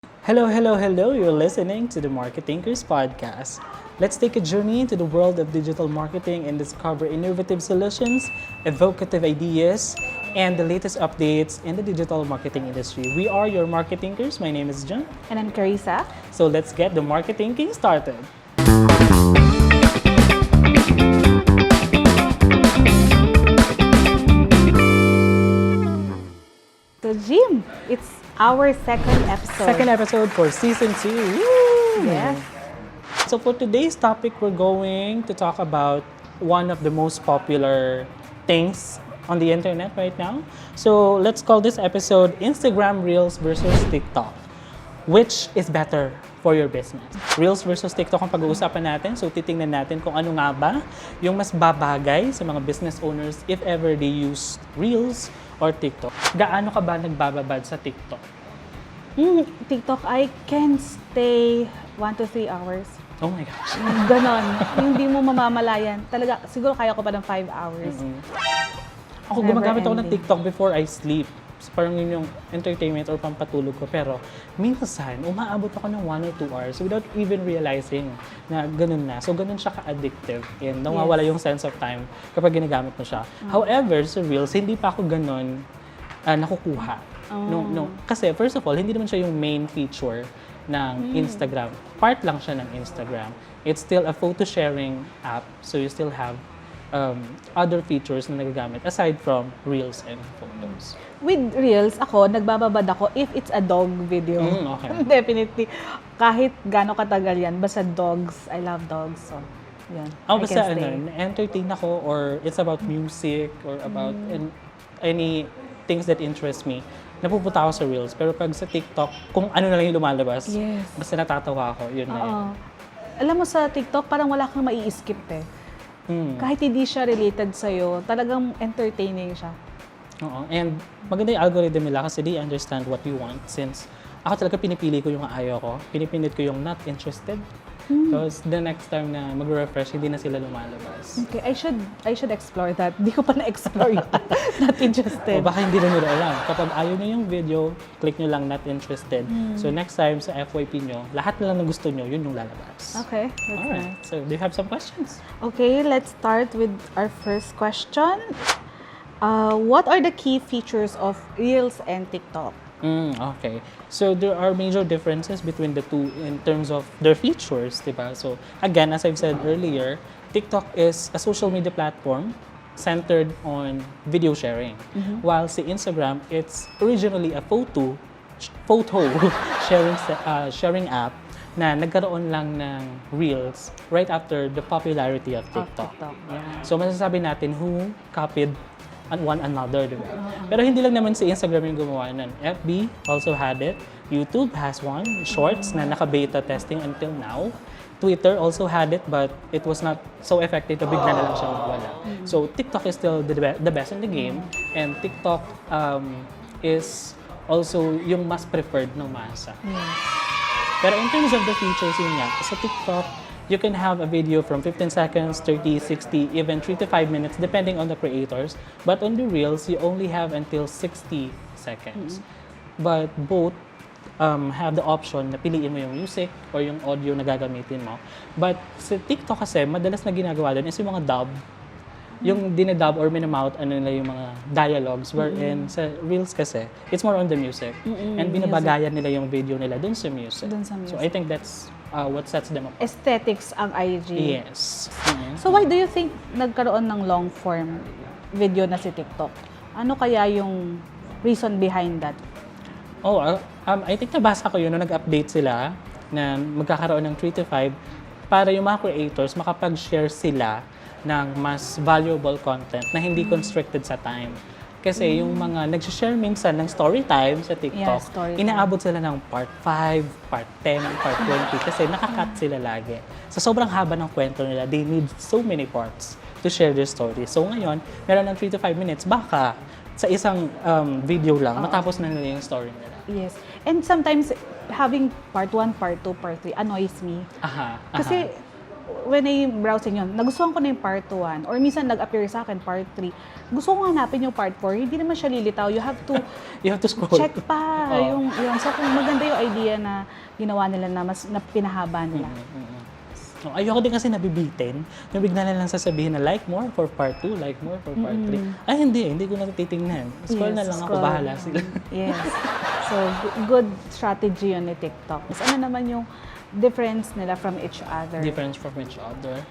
Hello, hello, hello. You're listening to the MarkeThinkers Podcast. Let's take a journey into the world of digital marketing and discover innovative solutions, evocative ideas, and the latest updates in the digital marketing industry. We are your MarkeThinkers. My name is John. And I'm Carissa. So let's get the marketing started. So, Jim, it's our second episode. Second episode for season 2. Woo! Yes. So for today's topic, we're going to talk about one of the most popular things on the internet right now. So let's call this episode Instagram Reels versus TikTok. Which is better for your business? Reels versus TikTok ang pag-uusapan natin. So titingnan natin kung ano nga ba yung mas babagay sa mga business owners if ever they use Reels or TikTok. Gaano ka ba nagbababad sa TikTok? TikTok, I can stay 1 to 3 hours. Oh my gosh. Ganon. Hindi mo mamamalayan. Talaga, siguro kaya ko pa ng 5 hours. Ako, Never gumagamit ako ng ending. TikTok before I sleep. So, parang yun yung entertainment or pampatulog ko. Pero minsan, umaabot ako ng 1 or 2 hours without even realizing na ganun na. So, ganun siya ka-addictive. And nawawala yung sense of time kapag ginagamit mo siya. However, sa Reels, hindi pa ako ganun nakukuha. No. Kasi, first of all, hindi naman siya yung main feature ng Instagram. Part lang siya ng Instagram. It's still a photo sharing app. So, you still have other features na nagagamit aside from Reels and photos. With Reels, nagbababad ako if it's a dog video. Okay. Definitely. Kahit gaano katagal yan, basta dogs. I love dogs. So, yan. Basta na-entertain ako or it's about music or about any things that interest me. Napupunta ako sa Reels. Pero pag sa TikTok, kung ano na lang yung lumalabas, Yes. basta natatawa ako, yun na yun. Alam mo sa TikTok, parang wala kang mai-skip eh. Kahit hindi siya related sa'yo, talagang entertaining siya. Oo. And maganda yung algorithm nila kasi they understand what you want since ako talaga pinipili ko yung ayaw ko. Pinipindot ko yung not interested. Because the next time na mag-refresh, hindi na sila lumalabas. Okay, I should explore that. Hindi ko pa na-explore yun. Not interested. O baka hindi na nila alam. Kapag ayaw nyo yung video, click nyo lang not interested. So next time sa FYP nyo, lahat na lang na gusto nyo, yun yung lalabas. Okay, that's Alright. nice. So do you have some questions? Okay, let's start with our first question. What are the key features of Reels and TikTok? Okay. So there are major differences between the two in terms of their features, diba? So again, as I've said earlier, TikTok is a social media platform centered on video sharing. While si Instagram, it's originally a photo sharing app na nagkaroon lang ng Reels right after the popularity of TikTok. Yeah. So masasabi natin who copied one another, di ba? Pero hindi lang naman si Instagram yung gumawa nun. FB also had it. YouTube has one, Shorts, na naka-beta testing until now. Twitter also had it, but it was not so effective. Bigla na lang siya wala. So TikTok is still the best in the game. And TikTok is also yung mas preferred ng masa. Pero in terms of the features yun nga, sa TikTok, you can have a video from 15 seconds, 30, 60, even 3 to 5 minutes, depending on the creators. But on the Reels, you only have until 60 seconds. But both have the option na piliin mo yung music or yung audio na gagamitin mo. But sa TikTok kasi, madalas na ginagawa doon is yung mga dub. Yung dinadub or minamount ano nila yung mga dialogues wherein sa Reels kasi, it's more on the music. And binabagayan nila yung video nila dun sa music. So I think that's what sets them apart. Aesthetics ang IG. Yes. So why do you think nagkaroon ng long form video na si TikTok? Ano kaya yung reason behind that? I think nabasa ko yun nung nag-update sila na magkakaroon ng 3 to 5 para yung mga creators makapag-share sila ng mas valuable content na hindi constricted sa time. Kasi yung mga nag-share minsan ng story time sa TikTok, story time. inaabot sila ng part 5, part 10, part 20 kasi nakakat sila lagi. Sa sobrang haba ng kwento nila, they need so many parts to share their story. So ngayon, meron ng 3 to 5 minutes, baka sa isang video lang, matapos na nila yung story nila. Yes. And sometimes having part 1, part 2, part 3 annoys me. Kasi when I browsing yun, nagustuhan ko na yung part 1 or minsan nag-appear sa akin part 3. Gusto ko hanapin yung part 4, hindi naman siya lilitaw. You have to You have to scroll. check pa yung so kung maganda yung idea na ginawa nila na mas na pinahaba nila. No, ayoko din kasi nabibitin. Yung bigla na lang sasabihin na like more for part 2, like more for part 3. Ay, hindi ko na titingnan. Scroll na lang ako, bahala sila. Yes. So, good strategy yun ni TikTok. Mas ano naman yung difference nila from each other? Difference from each other.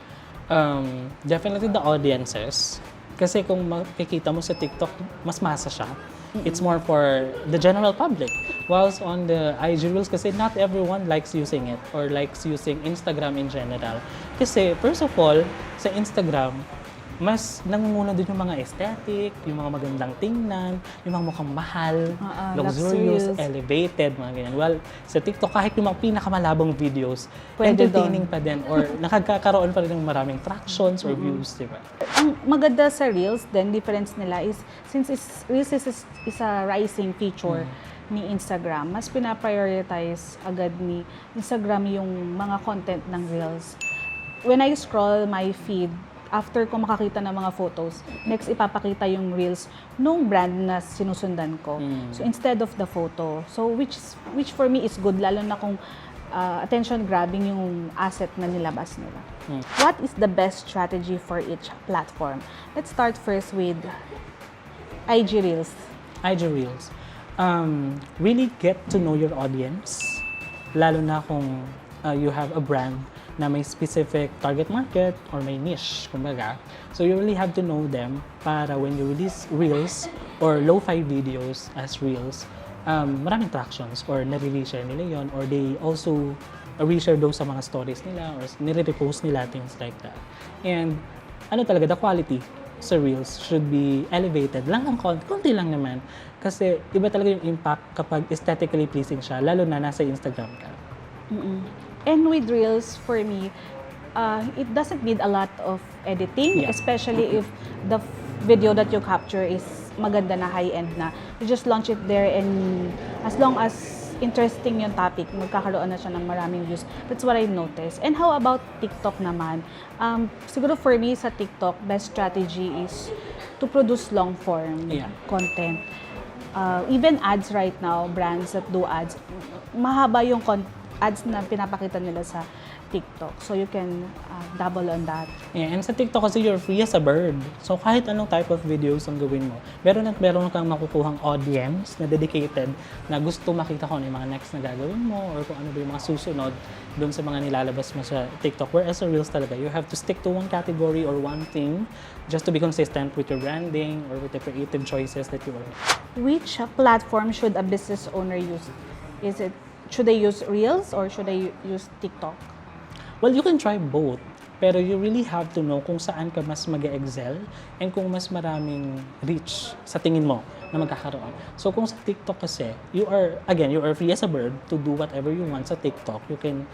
Definitely the audiences. Kasi kung makikita mo sa TikTok, mas masa siya. It's more for the general public. Whilst on the IG Reels, kasi not everyone likes using it or likes using Instagram in general. Kasi first of all, sa Instagram, mas nangunguna din yung mga aesthetic, yung mga magandang tingnan, yung mga mukhang mahal, luxurious, elevated, mga ganyan. Well, sa TikTok, kahit yung mga pinakamalabong videos, Pwede entertaining pa din or nakakaroon pa rin ng maraming tractions or views, di ba? Ang maganda sa Reels, then difference nila is, since Reels is a rising feature ni Instagram, mas pinaprioritize agad ni Instagram yung mga content ng Reels. When I scroll my feed, after ko makakita ng mga photos, next ipapakita yung Reels nung brand na sinusundan ko. So instead of the photo, so which for me is good, lalo na kung attention grabbing yung asset na nilabas nila. What is the best strategy for each platform? Let's start first with IG Reels. IG Reels. Really get to know your audience, lalo na kung you have a brand na may specific target market or may niche, kumbaga. So you really have to know them para when you release Reels or lo-fi videos as Reels, maraming tractions or nare-reshare nila yon or they also reshare those sa mga stories nila or nire-repost nila, things like that. And ano talaga, the quality sa Reels should be elevated lang ang konti lang naman kasi iba talaga yung impact kapag aesthetically pleasing siya, lalo na nasa Instagram ka. And with Reels, for me, it doesn't need a lot of editing, especially if the video that you capture is maganda na, high-end na. You just launch it there and as long as interesting yung topic, magkakaroon na siya ng maraming views. That's what I noticed. And how about TikTok naman? Siguro for me sa TikTok, best strategy is to produce long-form content. Even ads right now, brands that do ads, mahaba yung ads na pinapakita nila sa TikTok. So you can double on that. Yeah, and sa TikTok kasi you're free as a bird. So kahit anong type of videos ang gawin mo, meron kang makukuhang audience na dedicated na gusto makita kung ano yung mga next na gagawin mo or kung ano ba yung mga susunod doon sa mga nilalabas mo sa TikTok. Whereas sa Reels talaga, you have to stick to one category or one thing just to be consistent with your branding or with the creative choices that you are. Which platform should a business owner use? Should they use Reels or should they use TikTok? Well, you can try both. Pero you really have to know kung saan ka mas mag-excel and kung mas maraming reach sa tingin mo na magkakaroon. So kung sa TikTok kasi, you are free as a bird to do whatever you want sa TikTok. You can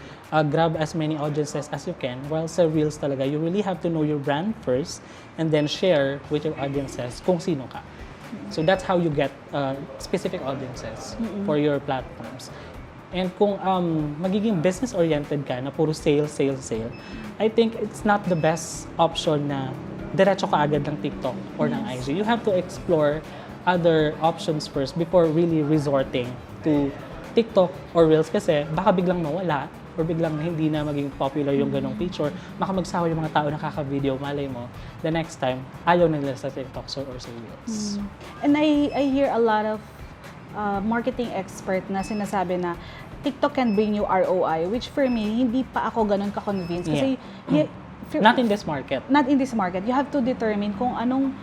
grab as many audiences as you can. While sa Reels talaga, you really have to know your brand first and then share with your audiences kung sino ka. So that's how you get specific audiences for your platforms. And kung magiging business-oriented ka na puro sale, I think it's not the best option na diretso ka agad ng TikTok or ng IG. You have to explore other options first before really resorting to TikTok or Reels kasi baka biglang mawala or biglang hindi na maging popular yung ganong feature. Baka magsawa yung mga tao na kaka-video, malay mo, the next time, ayaw na nila sa TikTok or sa Reels. And I hear a lot of marketing expert na sinasabi na TikTok can bring you ROI, which for me, hindi pa ako ganun ka-convinced. Kasi, not in this market. Not in this market. You have to determine kung anong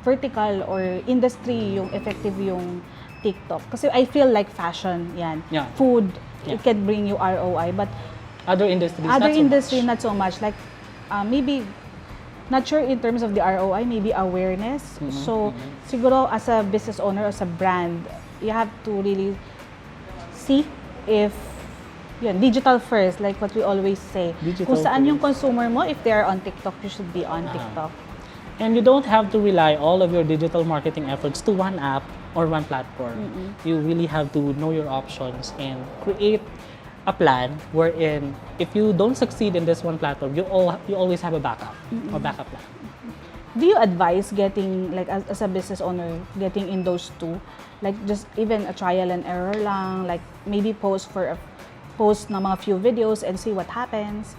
vertical or industry yung effective yung TikTok. Kasi I feel like fashion, yan. Yeah. Food, it can bring you ROI. But other industries, not so much. Like, maybe not sure in terms of the ROI, maybe awareness. So, siguro as a business owner, as a brand, you have to really see if digital first, like what we always say. Kung saan yung consumer mo, if they are on TikTok, you should be on TikTok. And you don't have to rely all of your digital marketing efforts to one app or one platform. You really have to know your options and create a plan wherein if you don't succeed in this one platform, you always have a backup or backup plan. Do you advise getting, like, as a business owner, getting in those two? Like, just even a trial and error lang, like, maybe post na mga few videos and see what happens?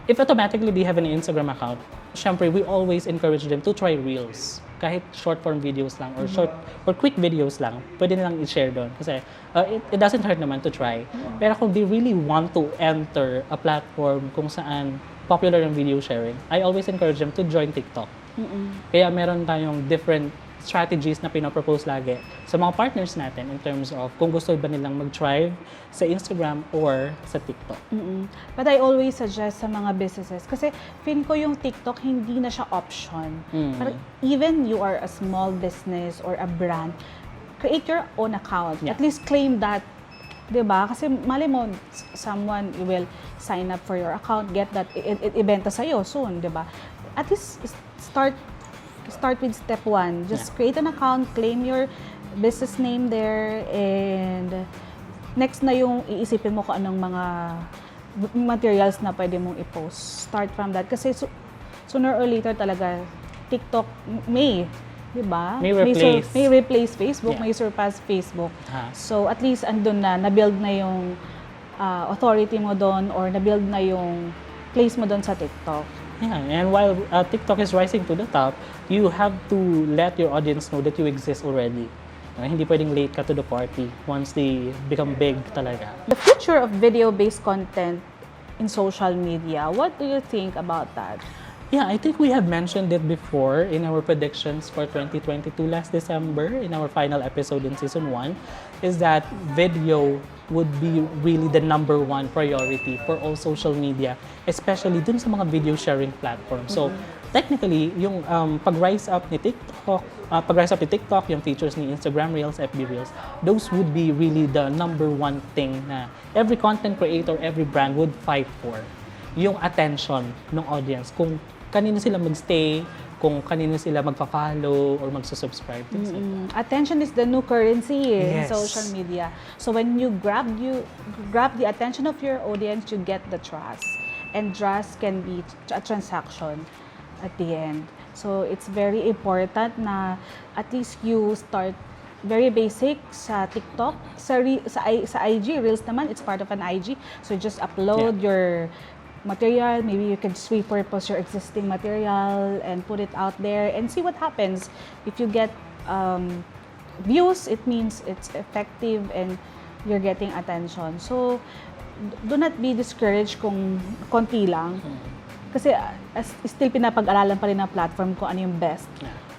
If automatically they have an Instagram account, syempre, we always encourage them to try Reels. Kahit short-form videos lang or quick videos lang, pwede nilang i-share doon. Kasi it doesn't hurt naman to try. Pero kung they really want to enter a platform kung saan popular yung video sharing, I always encourage them to join TikTok. Kaya meron tayong different strategies na pinapropose lagi sa mga partners natin in terms of kung gusto ba nilang mag-thrive sa Instagram or sa TikTok. But I always suggest sa mga businesses, kasi feel ko yung TikTok hindi na siya option. Parang even you are a small business or a brand, create your own account. Yeah. At least claim that, diba? Kasi mali mo, someone will sign up for your account, get that, ibenta sa'yo soon, diba? At least start with step 1. Just create an account, claim your business name there, and next na yung iisipin mo kung anong mga materials na pwede mong i-post. Start from that. Kasi sooner or later talaga, TikTok may, diba? May replace Facebook, may surpass Facebook. So at least andun na, na-build na yung authority mo doon or na-build na yung place mo doon sa TikTok. Yeah, and while TikTok is rising to the top, you have to let your audience know that you exist already. Hindi pwedeng late ka to the party once they become big talaga. The future of video-based content in social media, what do you think about that? Yeah, I think we have mentioned it before in our predictions for 2022 last December in our final episode in season 1, is that video would be really the number 1 priority for all social media, especially dun sa mga video sharing platforms. So, technically, yung pag-rise up ni TikTok, yung features ni Instagram Reels, FB Reels, those would be really the number 1 thing na every content creator, every brand would fight for. Yung attention ng audience, kung kanino sila magstay, kung kanino sila magpa-follow or magsusubscribe. Attention is the new currency in Yes. social media. So when you grab the attention of your audience, you get the trust. And trust can be a transaction at the end. So it's very important na at least you start very basic sa TikTok. Sa IG, Reels naman, it's part of an IG. So just upload your material, maybe you can just repurpose your existing material and put it out there and see what happens. If you get views, it means it's effective and you're getting attention. So, do not be discouraged kung konti lang. Kasi still pinapag-aralan pa rin ng platform kung ano yung best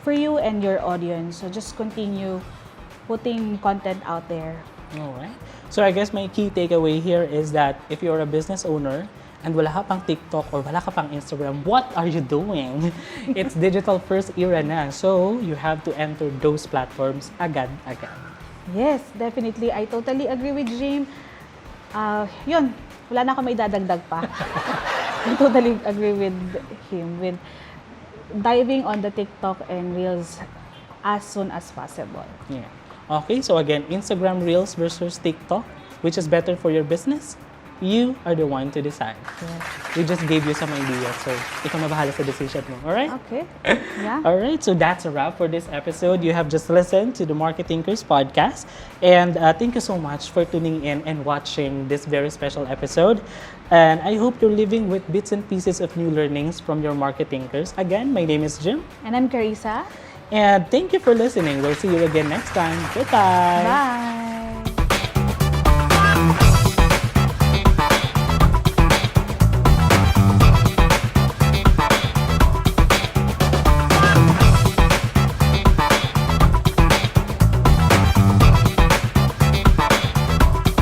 for you and your audience. So, just continue putting content out there. Alright. So, I guess my key takeaway here is that if you're a business owner, and wala ka pang TikTok or wala ka pang Instagram, what are you doing? It's digital first era na. So, you have to enter those platforms agad-agad. Yes, definitely. I totally agree with Jim. Yun, wala na ako may dadagdag pa. I totally agree with him with diving on the TikTok and Reels as soon as possible. Yeah. Okay, so again, Instagram Reels versus TikTok, which is better for your business? You are the one to decide. Yes. We just gave you some ideas, so ikaw na bahala sa decision mo. Alright? Okay. Yeah. Alright, so that's a wrap for this episode. You have just listened to the MarkeThinkers Podcast. And thank you so much for tuning in and watching this very special episode. And I hope you're living with bits and pieces of new learnings from your MarkeThinkers. Again, my name is Jim. And I'm Carissa. And thank you for listening. We'll see you again next time. Goodbye. Bye.